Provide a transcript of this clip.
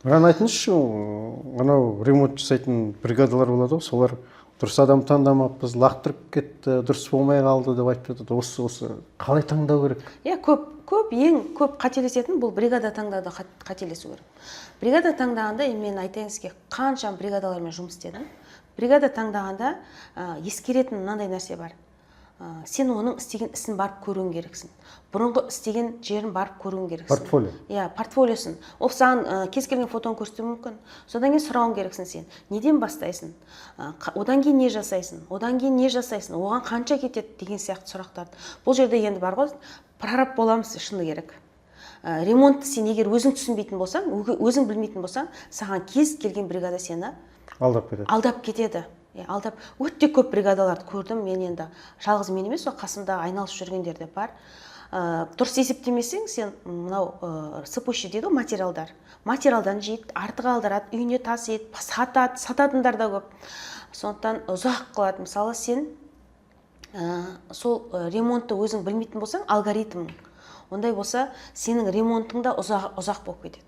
Маған айтыңызшы, анау ремонт жасайтын бригадалар болады ғой, солар дұрыс адам таңдамаппыз, лақтырып кетті, дұрыс болмай қалды деп айтып жатады. Осы қалай таңдау керек? Иә, ең көп қателесетін бұл бригада таңдауда қателесу керек. Бригада таңдағанда, мен айтайын сізге, қанша бригадалармен жұмыс істедім. Бригада таңдағанда ескеретін мынандай нәрсе бар. Сен оның істеген ісін барып көруің керексің. Бұрынғы істеген жерін барып көруің керексің. Портфолио. Иә, портфолиосын. Ол саған кез келген фотоны көрсетуі мүмкін. Содан кейін сұрауың керексің сен. Неден бастайсың? Одан кейін не жасайсың? Одан кейін не жасайсың? Оған қанша кетеді деген сияқты сұрақтарды. Бұл жерде енді бар ғой, прораб боламыз шыны керек. Ремонтты сен егер өзің түсінбейтін болсаң, өзің білмейтін болсаң, саған кез келген бригада сені алдап кетеді. Алдап, өте көп бригадаларды көрдім. Мен енді жалғыз мен емес, қасымда айналысып жүргендер де бар. Дұрыс есептемесең, сен мынау сыпущий дейді ғой, материалдан жейді, артық алдырады, үйіне тасиды, сататындар да көп. Сондықтан ұзақ қылады. Мысалы, сен сол ремонтты өзің білмейтін болсаң, алгоритм ондай болса, сенің ремонтың да ұзақ болып кетеді.